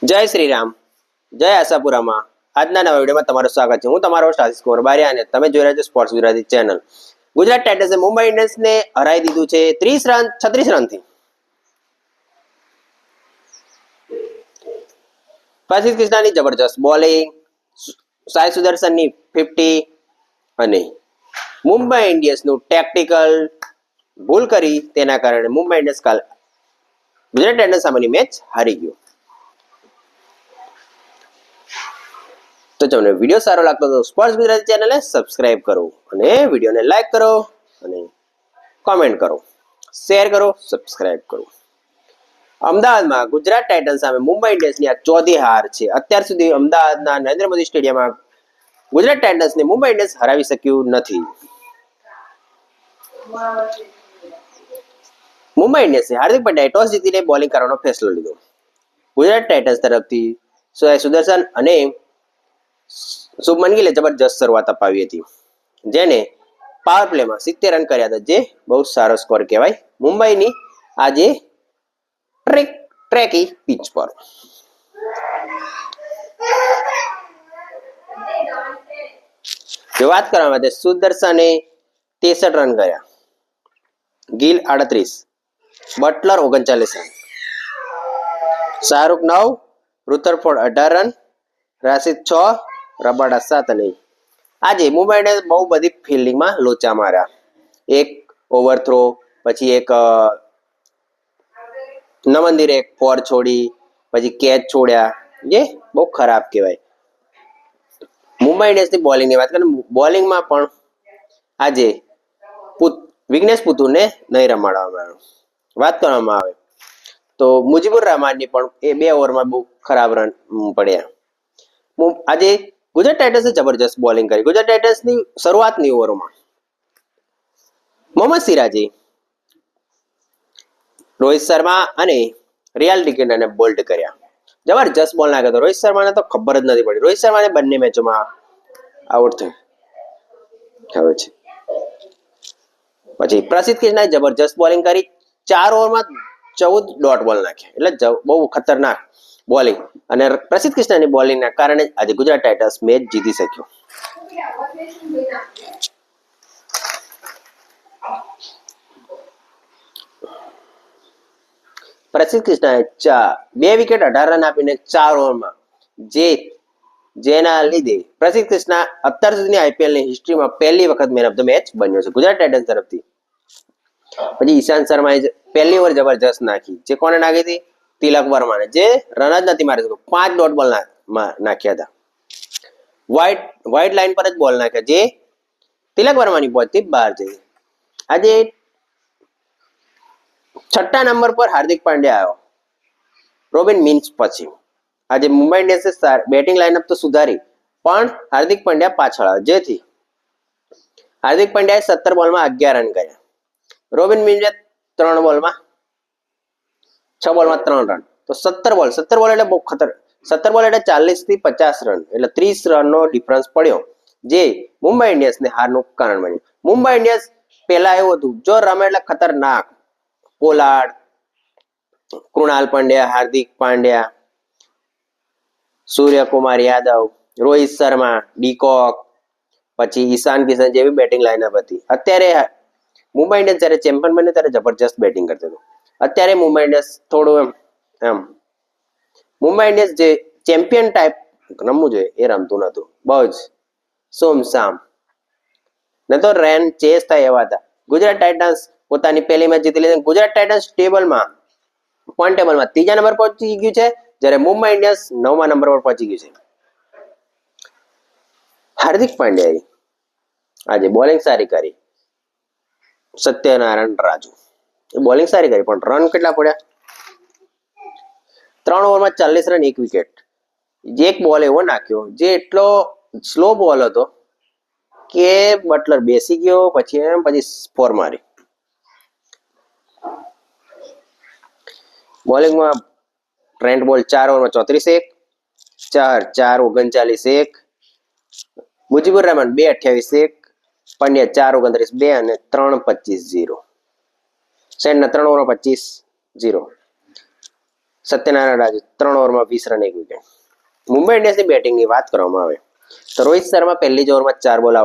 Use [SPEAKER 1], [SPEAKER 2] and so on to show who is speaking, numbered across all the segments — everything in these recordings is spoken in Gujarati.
[SPEAKER 1] જય શ્રી રામ, જય આશાપુરામાં. આજના નવા વિડીયોમાં તમારું સ્વાગત છે. હું તમારો હોસ્ટ આશિષ કુમાર બારિયા અને તમે જોઈ રહ્યા છો સ્પોર્ટ્સ ગુજરાતી ચેનલ. ગુજરાત ટાઇટન્સે મુંબઈ ઇન્ડિયન્સને હરાવી દીધું છે 30 રન 36 રનથી. પ્રસિદ્ધ કૃષ્ણાની જબરજસ્ત બોલિંગ, સાઈ સુદર્શનની 50 અને મુંબઈ ઇન્ડિયન્સનું ટેક્ટિકલ ભૂલ કરી તેના કારણે મુંબઈ ઇન્ડિયન્સ કાલ ગુજરાત ટાઇટન્સ સામેની મેચ હારી ગયું. તો તમને વિડીયો સારો લાગતો તો સ્પોર્ટ્સ ગુજરાતી ચેનલને સબસ્ક્રાઇબ કરો અને વિડીયોને લાઈક કરો અને કોમેન્ટ કરો, શેર કરો, સબસ્ક્રાઇબ કરો. અમદાવાદમાં ગુજરાત ટાઇટન્સ સામે મુંબઈ ઇન્ડિયન્સની આ ચોથી હાર છે. અત્યાર સુધી અમદાવાદના નરેન્દ્ર મોદી સ્ટેડિયમમાં ગુજરાત ટાઇટન્સને મુંબઈ ઇન્ડિયન્સ હરાવી શક્યું નથી. મુંબઈ ઇન્ડિયન્સે હાર્દિક પંડ્યાએ ટોસ જીતીને બોલિંગ કરવાનો ફેસલો લીધો. ગુજરાત ટાઇટન્સ તરફથી સાઈ સુદર્શન અને શુભમન ગિલે જબરજસ્ત શરૂઆત અપાવી હતી, જેને પાવર પ્લેમાં 70 રન કર્યા હતા, જે બહુ સારો સ્કોર કહેવાય મુંબઈની આજે ટ્રેકી પિચ પર. જો વાત કરવામાં આવે સુદર્શને 63 રન કર્યા, Gill 38, Buttler 39 run, Shahrukh 9, Rutherford 18 run, Rashid 6, Rabada 7 અને આજે મુંબઈ ઇન્ડિયન્સ બહુ બધી ફિલ્ડિંગમાં લોચા માર્યા. એક ઓવરથ્રો, પછી એક નમંદિરે એક ફોર છોડી, પછી કેચ છોડ્યા, જે બહુ ખરાબ કહેવાય. મુંબઈ ઇન્ડિયન્સની બોલિંગની વાત કરીએ, બોલિંગમાં પણ આજે વિઘ્નેશ પુથુરને નહીં રમાડવામાં આવ્યો. વાત કરવામાં આવે તો મુજીબુર રહમાનની પણ એ 2 ઓવરમાં બહુ ખરાબ રન પડ્યા. આજે ગુજરાત ટાઇટન્સે જબરજસ્ત બોલિંગ કરી. ગુજરાત ટાઇટન્સની શરૂઆતની ઓવરોમાં મોહમ્મદ સિરાજે રોહિત શર્મા અને રિયાલ ડિકિન્સને બોલ્ડ કર્યા. જબરજસ્ત બોલ નાખ્યો હતો. રોહિત શર્માને તો ખબર જ નથી પડી. રોહિત શર્માને બંને મેચોમાં આઉટ થયો છે. પછી પ્રસિદ્ધ કૃષ્ણાએ જબરજસ્ત બોલિંગ કરી. 4 ઓવરમાં 14 ડોટ બોલ નાખ્યા, એટલે બહુ ખતરનાક બોલિંગ. અને પ્રસિદ્ધ કૃષ્ણની બોલિંગના કારણે આજે ગુજરાત ટાઇટન્સ મેચ જીતી શક્યો. પ્રસિદ્ધ કૃષ્ણાએ 2 વિકેટ 18 રન આપીને 4 ઓવરમાં જેના લીધે પ્રસિદ્ધ કૃષ્ણા અત્યાર સુધીની આઈપીએલની હિસ્ટ્રીમાં પહેલી વખત મેન ઓફ ધ મેચ બન્યો છે ગુજરાત ટાઇટન્સ તરફથી. પછી ઈશાંત શર્માએ પહેલી ઓવર જબરજસ્ત નાખી, જે કોને નાખી હતી? તિલક વર્માને, જે રન જ નથી મારી શક્યો. 5 ડોટ બોલ નાખ્યા હતા. વ્હાઇટ લાઇન પર જ બોલ નાખ્યા, જે તિલક વર્માની પહોંચથી બહાર જઈ. આજે 6ઠ્ઠા નંબર પર હાર્દિક પાંડ્યા આવ્યો રોબિન મિન્સ પછી. આજે મુંબઈ ઇન્ડિયન્સે બેટિંગ લાઇનઅપ તો સુધારી, પણ હાર્દિક પંડ્યા પાછળ આવ્યો, જેથી હાર્દિક પંડ્યાએ 17 બોલમાં 11 રન કર્યા. રોબિન મિન્સે 6 બોલમાં 3 રન. તો 17 બોલ એટલે બહુ 17 બોલ એટલે 40 થી 50 રન, એટલે 30 રનનો ડિફરન્સ પડ્યો, જે મુંબઈ ઇન્ડિયન્સને હારનું કારણ બન્યું. મુંબઈ ઇન્ડિયન્સ પહેલા એવું હતું, જો રમે એટલે ખતરનાક. પોલાર્ડ, કૃણાલ પંડ્યા, હાર્દિક પાંડ્યા, સૂર્યકુમાર યાદવ, રોહિત શર્મા, ડીકોક, પછી ઈશાન કિશન જેવી બેટિંગ લાઇનઅપ હતી. અત્યારે મુંબઈ ઇન્ડિયન્સ જ્યારે ચેમ્પિયન બન્યું ત્યારે જબરજસ્ત બેટિંગ કરતું હતું. અત્યારે મુંબઈ ઇન્ડિયન્સ થોડું એમ મુંબઈ ઇન્ડિયન્સ જે ચેમ્પિયન ટાઈપ રમવું જોઈએ એ રમતું નતું. બહુ જ સોમસામ ને તો રેન ચેસ થાય એવા હતા. ગુજરાત ટાઇટન્સ પોતાની પહેલી મેચ જીતી લીધી. ગુજરાત ટાઇટન્સ ટેબલમાં પોઈન્ટ ટેબલમાં 3જા નંબર પર પહોંચી ગયું છે, જ્યારે મુંબઈ ઇન્ડિયન્સ 9મા નંબર પર પહોંચી ગયું છે. હાર્દિક પાંડ્યાએ આજે બોલિંગ સારી કરી. સત્યનારાયણ રાજુ બોલિંગ સારી કરી, પણ રન કેટલા પડ્યા? 3 ઓવરમાં 40 રન, 1 વિકેટ. જે એક બોલ એવો નાખ્યો જે એટલો સ્લો બોલ હતો કે બટલર બેસી ગયો, પછી 4 મારી. બોલિંગમાં ટ્રેન્ટ બોલ 4 ઓવરમાં 34 1, 4 39 1, મુજીબુર રહેમાન 2 28 1, પંડ્યા 4 29 2 અને 3 25 0. સેન્ડના 3 ઓવરમાં 25 0. સત્યનારાયણ રાજુ 3 ઓવરમાં 20 રન 1 વિકેટ. મુંબઈ ઇન્ડિયન્સની બેટિંગની વાત કરવામાં આવે તો રોહિત શર્મા પહેલી જ ઓવરમાં 4 બોલ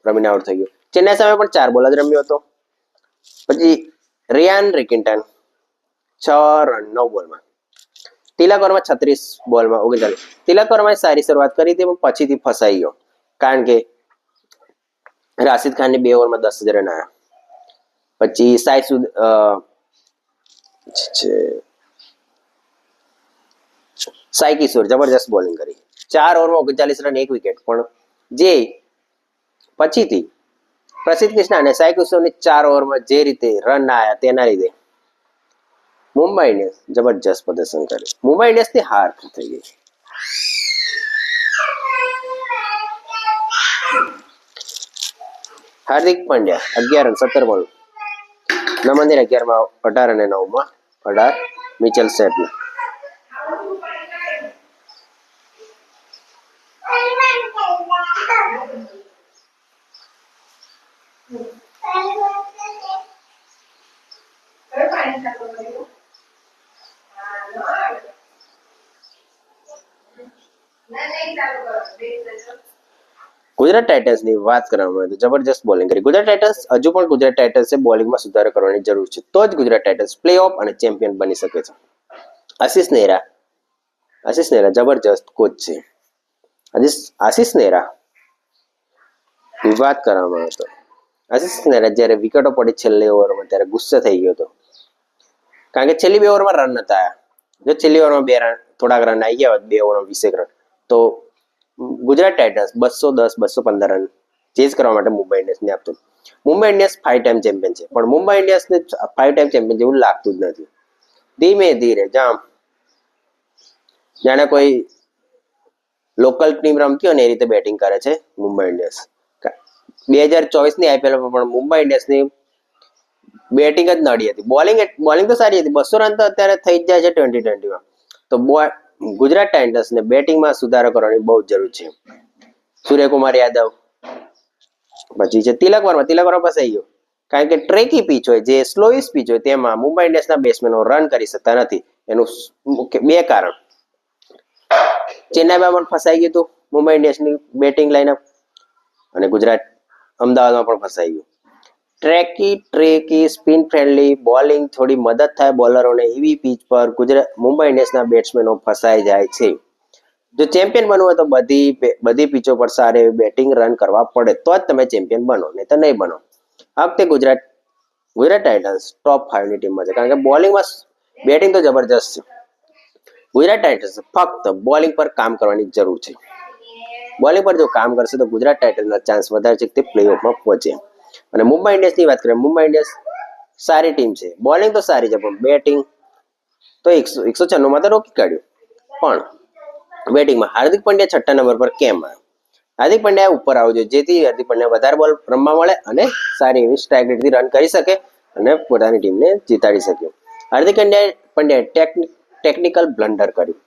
[SPEAKER 1] રમીને આઉટ થઈ ગયો. ચેન્નાઈ સામે પણ 4 બોલ જ રમ્યો હતો. પછી રિયાન રિકિન્ટન 6 રન 9 બોલમાં. તિલક વર્મા 36 બોલમાં 39. તિલક વર્માએ સારી શરૂઆત કરી હતી પણ પછીથી ફસાઈ ગયો કારણ કે રાશિદ ખાનની 2 ઓવરમાં 10 રન આવ્યા. પછી સાઈ કિશોર જબરજસ્ત બોલિંગ કરી 4 ઓવરમાં 39 રન 1 વિકેટ. પણ જે પછીથી પ્રસિદ્ધ કૃષ્ણા અને સાઈ કિશોરની 4 ઓવરમાં જે રીતે રન આવ્યા તેના લીધે મુંબઈ ઇન્ડિયન્સ જબરજસ્ત પ્રદર્શન કર્યું. મુંબઈ ઇન્ડિયન્સની હાર થઈ ગઈ. હાર્દિક પંડ્યા 11 રન 17 બોલ. નમંદિર 11માં 18 અને 9માં 18. મિચેલ સેટનર ગુજરાત ટાઇટન્સની વાત કરવામાં આવે તો જબરજસ્ત બોલિંગ કરી. ગુજરાત ટાઇટન્સ હજુ પણ ગુજરાત ટાઇટન્સે બોલિંગમાં સુધારો કરવાની જરૂર છે તો જ ગુજરાત ટાઇટન્સ પ્લે ઓફ અને ચેમ્પિયન બની શકે છે. આશિષ નેહરા જબરજસ્ત કોચ છે. આશિષ નેહરા ની વાત કરવામાં આવે તો આશિષ નેહરા જ્યારે વિકેટો પડી છેલ્લી ઓવરમાં ત્યારે ગુસ્સે થઈ ગયો હતો કારણ કે છેલ્લી 2 ઓવરમાં રન નતા આવ્યા. જો છેલ્લી ઓવરમાં 2 રન થોડાક રન આવી ગયા હોત 2 ઓવરમાં 20 રન તો ગુજરાત ટાઇટન્સ 210 215 રન ચેઝ કરવા માટે મુંબઈ ઇન્ડિયન્સને આપતું. મુંબઈ ઇન્ડિયન્સ 5 ટાઈમ ચેમ્પિયન છે પણ મુંબઈ ઇન્ડિયન્સને 5 ટાઈમ ચેમ્પિયન જેવું લાગતું જ નથી. ધીમે ધીરે જાણે કોઈ લોકલ ટીમ રમતી હોય ને એ રીતે બેટિંગ કરે છે મુંબઈ ઇન્ડિયન્સ. 2024ની IPL પણ મુંબઈ ઇન્ડિયન્સની બેટિંગ જ નડી હતી. બોલિંગ તો સારી હતી. 200 રન તો અત્યારે થઈ જ જાય છે 2020માં. તો ગુજરાત ટાઇટન્સને બેટિંગમાં સુધારો કરવાની બહુ જરૂર છે. સૂર્યકુમાર યાદવ પછી છે તિલક વર્મા ફસાઈ ગયો કારણ કે ટ્રેકી પીચ હોય જે સ્લોઇશ પીચ હોય તેમાં મુંબઈ ઇન્ડિયન્સના બેટ્સમેનો રન કરી શકતા નથી. એનું બે કારણ ચેન્નાઈમાં પણ ફસાઈ ગયું હતું મુંબઈ ઇન્ડિયન્સની બેટિંગ લાઇનઅપ અને અમદાવાદમાં પણ ફસાઈ ગયું. ટ્રેકી સ્પિન ફ્રેન્ડલી બોલિંગ થોડી મદદ થાય બોલરોને એવી પીચ પર મુંબઈ ઇન્ડિયન્સના બેટ્સમેનો ફસાઈ જાય છે. જો ચેમ્પિયન બનવું હોય તો બધી પીચો પર સારી બેટિંગ રન કરવા પડે તો જ તમે ચેમ્પિયન બનો, નહીં તો નહીં બનો. આ વખતે ગુજરાત ટાઇટન્સ ટોપ 5 ની ટીમમાં છે કારણ કે બેટિંગ તો જબરજસ્ત છે. ગુજરાત ટાઇટન્સ ફક્ત બોલિંગ પર કામ કરવાની જરૂર છે. બોલિંગ પર જો કામ કરશે તો ગુજરાત ટાઇટન્સના ચાન્સ વધારે છે કે તે પ્લેઓફમાં પહોંચે. અને મુંબઈ ઇન્ડિયન્સની વાત કરીએ, મુંબઈ ઇન્ડિયન્સ સારી ટીમ છે. બોલિંગ તો સારી છે પણ બેટિંગ તો 196 માં તો રોકી કાઢ્યું. પણ બેટિંગમાં હાર્દિક પંડ્યા 6ઠ્ઠા નંબર પર કેમ આવ્યો? હાર્દિક પંડ્યા ઉપર આવવો જોઈએ જેથી હાર્દિક પંડ્યા વધારે બોલ રમવા મળે અને સારી એવી સ્ટ્રાઇક રેટથી રન કરી શકે અને પોતાની ટીમને જીતાડી શકે. હાર્દિક પંડ્યાએ ટેકનિકલ બ્લન્ડર કર્યું.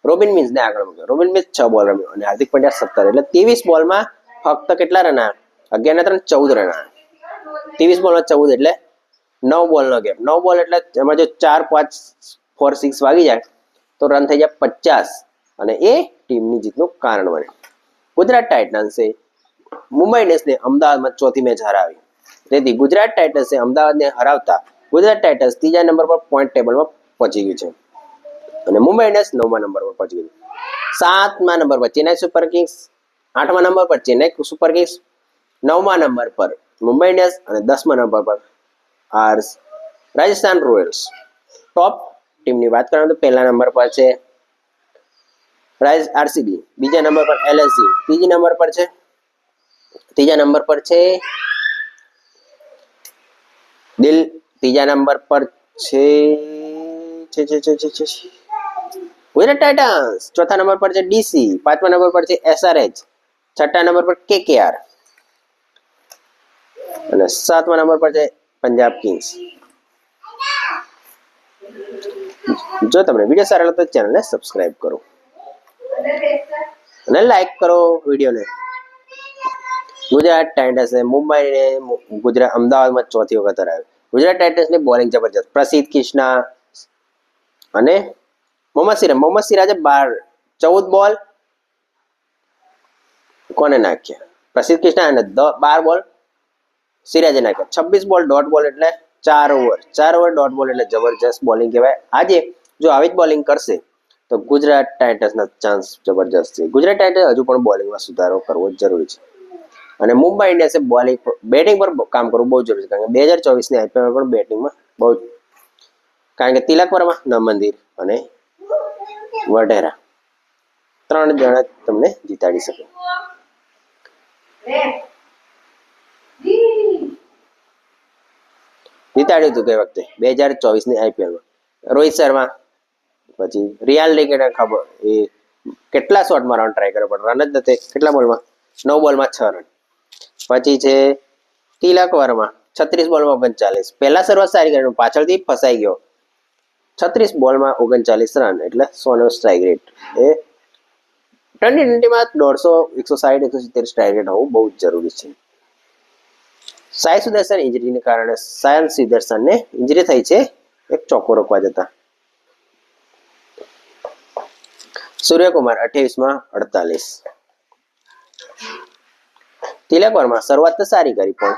[SPEAKER 1] રોબિન મિન્સને આગળ મૂક્યો. રોબિન મિન્સ 6 બોલ રમ્યો અને હાર્દિક પંડ્યા 17 એટલે 23 બોલમાં ફક્ત કેટલા રન આવ્યા? 11 ને 3 14 રન આવ્યા. 23 બોલમાં 14 એટલે 9 બોલનો ગેપ. 9 બોલ એટલે એમાં જો 4 5 4 6 વાગી જાય તો રન થઈ જાય 50 અને એ ટીમની જીતનું કારણ બને. ગુજરાત ટાઇટન્સે મુંબઈ ઇન્ડિયન્સને અમદાવાદમાં ચોથી મેચ હરાવી. તેથી ગુજરાત ટાઇટન્સે અમદાવાદને હરાવતા ગુજરાત ટાઇટન્સ 3જા નંબર પર પોઈન્ટ ટેબલમાં પહોંચી ગયું છે અને મુંબઈ ઇન્ડિયન્સ 9મા નંબર પર પહોંચી ગયું. 7મા નંબર પર ચેન્નાઈ સુપર કિંગ્સ, 8મા નંબર પર ચેન્નાઈ સુપર કિંગ્સ, 9મા નંબર પર મુંબઈ ઇન્ડિયન્સ અને 10મા નંબર પર રાજસ્થાન રોયલ્સ. ટોપ ટીમની વાત કરીએ તો પહેલા નંબર પર છે RCB, બીજા નંબર પર LSG, ત્રીજા નંબર પર છે ત્રીજા નંબર પર છે ગુજરાત ટાઇટન્સ, ચોથા નંબર પર છે DC, 5મા નંબર પર છે SRH, 6ઠ્ઠા નંબર પર KKR અને 7મા નંબર પર છે પંજાબ કિંગ્સ. જો તમને વિડીયો સારો લાગે તો ચેનલને સબસ્ક્રાઇબ કરો અને લાઈક કરો વિડીયોને. ગુજરાત ટાઇટન્સે મુંબઈને અમદાવાદમાં ચોથી વખત હરાવ્યું. ગુજરાત ટાઇટન્સની બોલિંગ જબરજસ્ત. પ્રસિદ્ધ કૃષ્ણા અને મોહમ્મદ સિરાજે 14 બોલ કોને નાખ્યા? પ્રસિદ્ધ કૃષ્ણા અને 12 બોલ સિરાજે નાખ્યા. 26 બોલ ડોટ બોલ એટલે 4 ઓવર. 4 ઓવર ડોટ બોલ એટલે જબરજસ્ત બોલિંગ કહેવાય. આજે જો આવી જ બોલિંગ કરશે તો ગુજરાત ટાઇટન્સના ચાન્સ જબરજસ્ત છે. ગુજરાત ટાઇટન્સ હજુ પણ બોલિંગમાં સુધારો કરવો જરૂરી છે અને મુંબઈ ઇન્ડિયન્સે બેટિંગ પર કામ કરવું બહુ જરૂરી છે. કારણ કે 2024ની આઈપીએલ પણ બેટિંગમાં બહુ, કારણ કે તિલક વર્મા, નમંદિર અને વઢેરા 3 જણા તમને જીતાડી શકે. જીતાડ્યું હતું ગઈ વખતે 2024ની આઈપીએલમાં રોહિત શર્મા. પછી રિયાલ ડિકેટે ખબર એ કેટલા શોટ મારવાનો ટ્રાય કર્યો પણ રન જ નથી. કેટલા બોલમાં? 9 બોલમાં 6 રન. પછી છે તિલક વર્મા 36 બોલમાં 39. પહેલા શરૂઆત સારી કરી, પાછળથી ફસાઈ ગયો. 36 બોલમાં 39 રન એટલે 100નો સ્ટ્રાઇક રેટ. એ T20માં 150, 160, 170 સ્ટ્રાઇક રેટ હોવું બહુ જ જરૂરી છે. સાઈ સુદર્શન ઇન્જરીને કારણે સાયન સુદર્શનને ઇન્જરી થઈ છે એક ચોક્કો રોકવા જતા. સૂર્યકુમાર 28માં 48. તિલક વર્મા શરૂઆત તો સારી કરી પણ